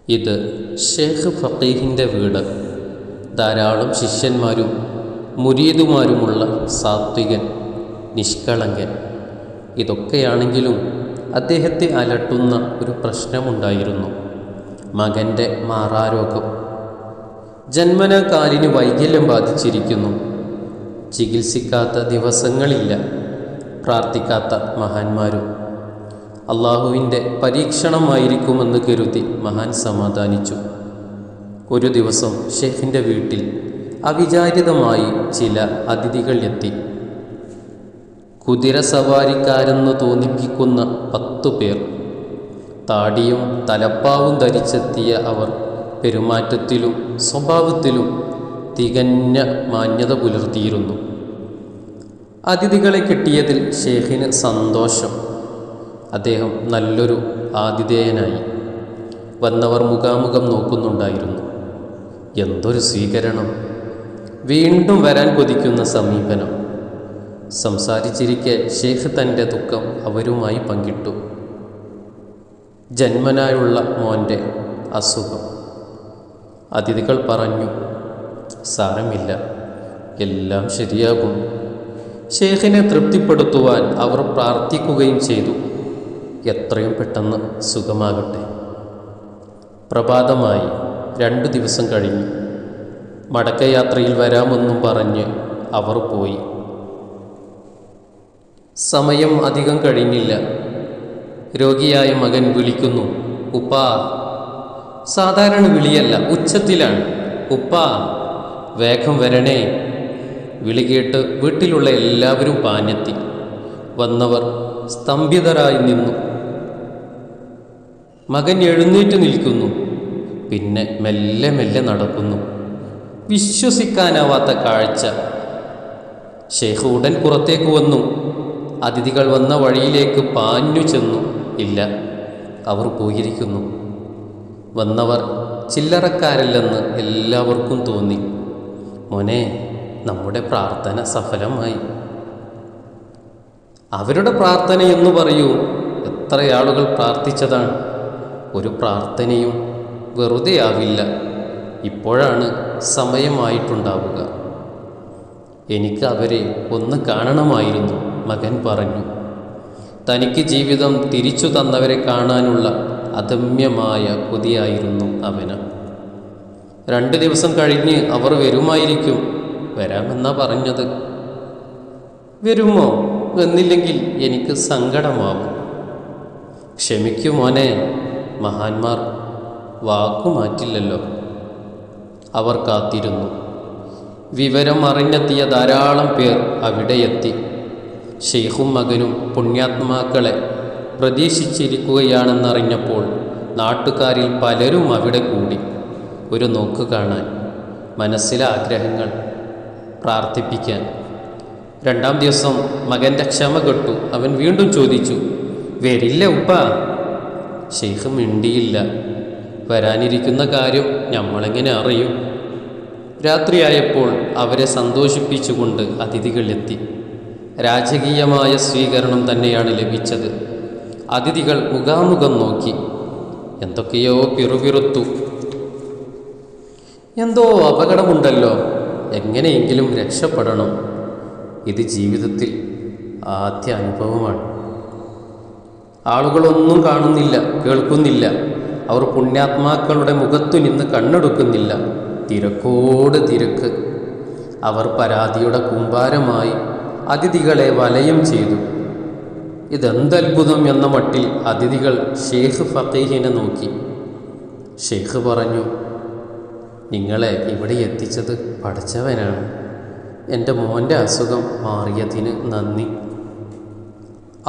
ഇത് ഷേഖ് ഫഖീഹിൻ്റെ വീട്. ധാരാളം ശിഷ്യന്മാരും മുരീദുമാരുമുള്ള സാത്വികൻ, നിഷ്കളങ്കൻ. ഇതൊക്കെയാണെങ്കിലും അദ്ദേഹത്തെ അലട്ടുന്ന ഒരു പ്രശ്നമുണ്ടായിരുന്നു: മകൻ്റെ മാറാരോഗം. ജന്മനാ കാലിന് വൈകല്യം ബാധിച്ചിരിക്കുന്നു. ചികിത്സിക്കാത്ത ദിവസങ്ങളില്ല, പ്രാർത്ഥിക്കാത്ത മഹാന്മാരും. അള്ളാഹുവിൻ്റെ പരീക്ഷണമായിരിക്കുമെന്ന് കരുതി മഹാൻ സമാധാനിച്ചു. ഒരു ദിവസം ഷെയ്ഖിൻ്റെ വീട്ടിൽ അവിചാരിതമായി ചില അതിഥികൾ എത്തി. കുതിര സവാരിക്കാരെന്ന് തോന്നിപ്പിക്കുന്ന 10 പേർ. താടിയും തലപ്പാവും ധരിച്ചെത്തിയ അവർ പെരുമാറ്റത്തിലും സ്വഭാവത്തിലും തികഞ്ഞ മാന്യത പുലർത്തിയിരുന്നു. അതിഥികളെ കിട്ടിയതിൽ ഷെയ്ഖിന് സന്തോഷം. അദ്ദേഹം നല്ലൊരു ആതിഥേയനായി. വന്നവർ മുഖാമുഖം നോക്കുന്നുണ്ടായിരുന്നു. എന്തൊരു സ്വീകരണം! വീണ്ടും വരാൻ കൊതിക്കുന്ന സമീപനം. സംസാരിച്ചിരിക്കെ ഷെയ്ഖ് തൻ്റെ ദുഃഖം അവരുമായി പങ്കിട്ടു. ജന്മനായുള്ള മോൻ്റെ അസുഖം. അതിഥികൾ പറഞ്ഞു, സാരമില്ല, എല്ലാം ശരിയാകും. ഷെയ്ഖിനെ തൃപ്തിപ്പെടുത്തുവാൻ അവർ പ്രാർത്ഥിക്കുകയും ചെയ്തു. എത്രയും പെട്ടെന്ന് സുഖമാകട്ടെ. പ്രഭാതമായി. 2 ദിവസം കഴിഞ്ഞു. മടക്കയാത്രയിൽ വരാമെന്നും പറഞ്ഞ് അവർ പോയി. സമയം അധികം കഴിഞ്ഞില്ല. രോഗിയായ മകൻ വിളിക്കുന്നു, ഉപ്പാ. സാധാരണ വിളിയല്ല, ഉച്ചത്തിലാണ്. ഉപ്പാ, വേഗം വരണേ. വിളി കേട്ട് വീട്ടിലുള്ള എല്ലാവരും പാഞ്ഞെത്തി. വന്നവർ സ്തംഭിതരായി നിന്നു. മകൻ എഴുന്നേറ്റ് നിൽക്കുന്നു, പിന്നെ മെല്ലെ മെല്ലെ നടക്കുന്നു. വിശ്വസിക്കാനാവാത്ത കാഴ്ച. ഷെയ്ഖ് ഉടൻ പുറത്തേക്ക് വന്നു. അതിഥികൾ വന്ന വഴിയിലേക്ക് പാഞ്ഞു ചെന്നു. ഇല്ല, അവർ പോയിരിക്കുന്നു. വന്നവർ ചില്ലറക്കാരല്ലെന്ന് എല്ലാവർക്കും തോന്നി. മോനെ, നമ്മുടെ പ്രാർത്ഥന സഫലമായി. അവരുടെ പ്രാർത്ഥന എന്ന് പറയൂ, എത്ര ആളുകൾ പ്രാർത്ഥിച്ചതാണ്. ഒരു പ്രാർത്ഥനയും വെറുതെയാവില്ല. ഇപ്പോഴാണ് സമയമായിട്ടുണ്ടാവുക. എനിക്ക് അവരെ ഒന്ന് കാണണമായിരുന്നു, മകൻ പറഞ്ഞു. തനിക്ക് ജീവിതം തിരിച്ചു തന്നവരെ കാണാനുള്ള അദമ്യമായ കൊതിയായിരുന്നു അവന്. 2 ദിവസം കഴിഞ്ഞ് അവർ വരുമായിരിക്കും. വരാമെന്നാ പറഞ്ഞത്. വരുമോ? വന്നില്ലെങ്കിൽ എനിക്ക് സങ്കടമാവും. ക്ഷമിക്കൂ മോനെ, മഹാന്മാർ വാക്കുമാറ്റില്ലല്ലോ. അവർ കാത്തിരുന്നു. വിവരം അറിഞ്ഞെത്തിയ ധാരാളം പേർ അവിടെ എത്തി. ഷെയ്ഖും മകനും പുണ്യാത്മാക്കളെ പ്രതീക്ഷിച്ചിരിക്കുകയാണെന്നറിഞ്ഞപ്പോൾ നാട്ടുകാരിൽ പലരും അവിടെ കൂടി. ഒരു നോക്ക് കാണാൻ, മനസ്സിലെ ആഗ്രഹങ്ങൾ പ്രാർത്ഥിപ്പിക്കാൻ. 2-ാം ദിവസം മകൻ്റെ ക്ഷമ കെട്ടു. അവൻ വീണ്ടും ചോദിച്ചു, വരില്ല ഉപ്പാ? ഷെയ്ഖ് മിണ്ടിയില്ല. വരാനിരിക്കുന്ന കാര്യം നമ്മളെങ്ങനെ അറിയും? രാത്രിയായപ്പോൾ അവരെ സന്തോഷിപ്പിച്ചുകൊണ്ട് അതിഥികൾ എത്തി. രാജകീയമായ സ്വീകരണം തന്നെയാണ് ലഭിച്ചത്. അതിഥികൾ മുഖാമുഖം നോക്കി. എന്തൊക്കെയോ പിറുപിറുത്തു. എന്തോ അപകടമുണ്ടല്ലോ, എങ്ങനെയെങ്കിലും രക്ഷപ്പെടണം. ഇത് ജീവിതത്തിൽ ആദ്യ അനുഭവമാണ്. ആളുകളൊന്നും കാണുന്നില്ല, കേൾക്കുന്നില്ല. അവർ പുണ്യാത്മാക്കളുടെ മുഖത്തു നിന്ന് കണ്ണെടുക്കുന്നില്ല. തിരക്കോട് തിരക്ക്. അവർ പരാതിയുടെ കൂമ്പാരമായി അതിഥികളെ വലയം ചെയ്തു. ഇതെന്തത്ഭുതം എന്ന മട്ടിൽ അതിഥികൾ ഷെയ്ഖ് ഫഖീഹിനെ നോക്കി. ഷെയ്ഖ് പറഞ്ഞു, നിങ്ങളെ ഇവിടെ എത്തിച്ചത് പടച്ചവനാണ്. എൻ്റെ മോൻ്റെ അസുഖം മാറിയതിന് നന്ദി.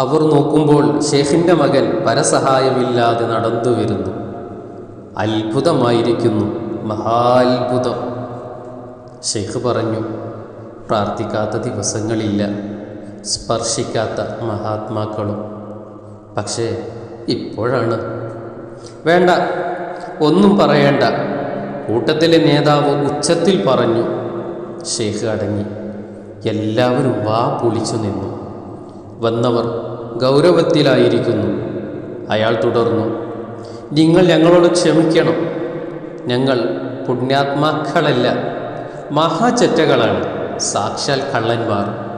അവർ നോക്കുമ്പോൾ ഷെയ്ഖിൻ്റെ മകൻ പരസഹായമില്ലാതെ നടന്നു വരുന്നു. അത്ഭുതമായിരിക്കുന്നു, മഹാത്ഭുതം. ഷെയ്ഖ് പറഞ്ഞു, പ്രാർത്ഥിക്കാത്ത ദിവസങ്ങളില്ല, സ്പർശിക്കാത്ത മഹാത്മാക്കളും. പക്ഷേ ഇപ്പോഴാണ്. വേണ്ട, ഒന്നും പറയേണ്ട, കൂട്ടത്തിലെ നേതാവ് ഉച്ചത്തിൽ പറഞ്ഞു. ഷെയ്ഖ് അടങ്ങി. എല്ലാവരും വാ പൊളിച്ചു നിന്നു. വന്നവർ ഗൗരവത്തിലായിരിക്കുന്നു. അയാൾ തുടർന്നു, നിങ്ങൾ ഞങ്ങളോട് ക്ഷമിക്കണം. ഞങ്ങൾ പുണ്യാത്മാക്കളല്ല, മഹാചെറ്റകളാണ്, സാക്ഷാൽ കള്ളന്മാർ.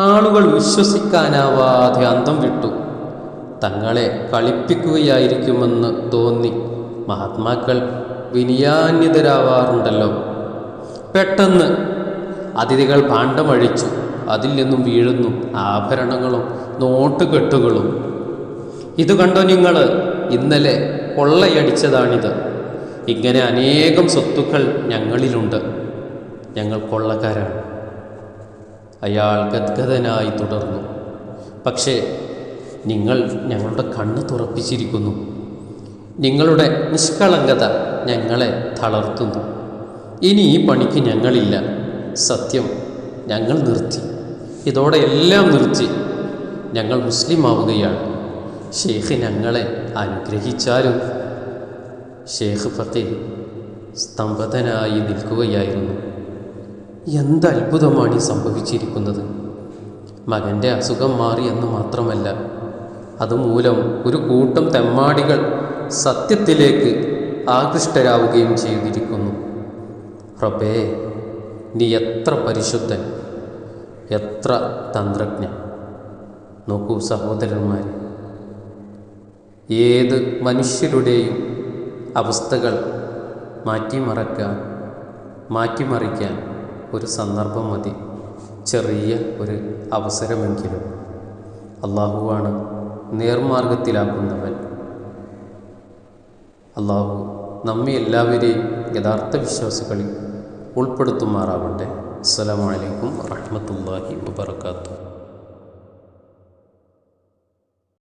ആളുകൾ വിശ്വസിക്കാനാവാതെ അന്തം വിട്ടു. തങ്ങളെ കളിപ്പിക്കുകയായിരിക്കുമെന്ന് തോന്നി മഹാത്മാക്കൾ വിനയാന്വിതരാവാറുണ്ടല്ലോ. പെട്ടെന്ന് അതിഥികൾ ഭാണ്ഡമഴിച്ചു. അതിൽ നിന്നും വീഴുന്നു ആഭരണങ്ങളും നോട്ടുകെട്ടുകളും. ഇത് കണ്ടോ നിങ്ങൾ? ഇന്നലെ കൊള്ളയടിച്ചതാണിത്. ഇങ്ങനെ അനേകം സ്വത്തുക്കൾ ഞങ്ങളിലുണ്ട്. ഞങ്ങൾ കൊള്ളക്കാരാണ്. അയാൾ ഗദ്ഗദനായി തുടർന്നു. പക്ഷേ നിങ്ങൾ ഞങ്ങളുടെ കണ്ണ് തുറപ്പിച്ചിരിക്കുന്നു. നിങ്ങളുടെ നിഷ്കളങ്കത ഞങ്ങളെ തളർത്തുന്നു. ഇനി ഈ പണിക്ക് ഞങ്ങളില്ല. സത്യം, ഞങ്ങൾ നിർത്തി. ഇതോടെ എല്ലാം നിർത്തി. ഞങ്ങൾ മുസ്ലിം ആവുകയാണ്. ഷെയ്ഖ് ഞങ്ങളെ അനുഗ്രഹിച്ചാലും. ഷെയ്ഖ് ഫഖീഹ് സ്തംഭതനായി നിൽക്കുകയായിരുന്നു. എന്തത്ഭുതമാണ് ഈ സംഭവിച്ചിരിക്കുന്നത്! മകൻ്റെ അസുഖം മാറി എന്ന് മാത്രമല്ല, അതുമൂലം ഒരു കൂട്ടം തെമ്മാടികൾ സത്യത്തിലേക്ക് ആകൃഷ്ടരാവുകയും ചെയ്തിരിക്കുന്നു. റബ്ബേ, നീ എത്ര പരിശുദ്ധൻ, എത്ര തന്ത്രജ്ഞൻ! നോക്കൂ സഹോദരന്മാരെ, ഏത് മനുഷ്യരുടെയും അവസ്ഥകൾ മാറ്റിമറിക്കാൻ ഒരു സന്ദർഭം മതി, ചെറിയ ഒരു അവസരമെങ്കിലും. അള്ളാഹുവാണ് നേർമാർഗത്തിലാക്കുന്നവൻ. അള്ളാഹു നമ്മെ എല്ലാവരെയും യഥാർത്ഥ വിശ്വാസികളിൽ ഉൾപ്പെടുത്തുമാറാവട്ടെ. അസ്സലാമു അലൈക്കും വറഹ്മത്തുള്ളാഹി വബറകാതുഹു.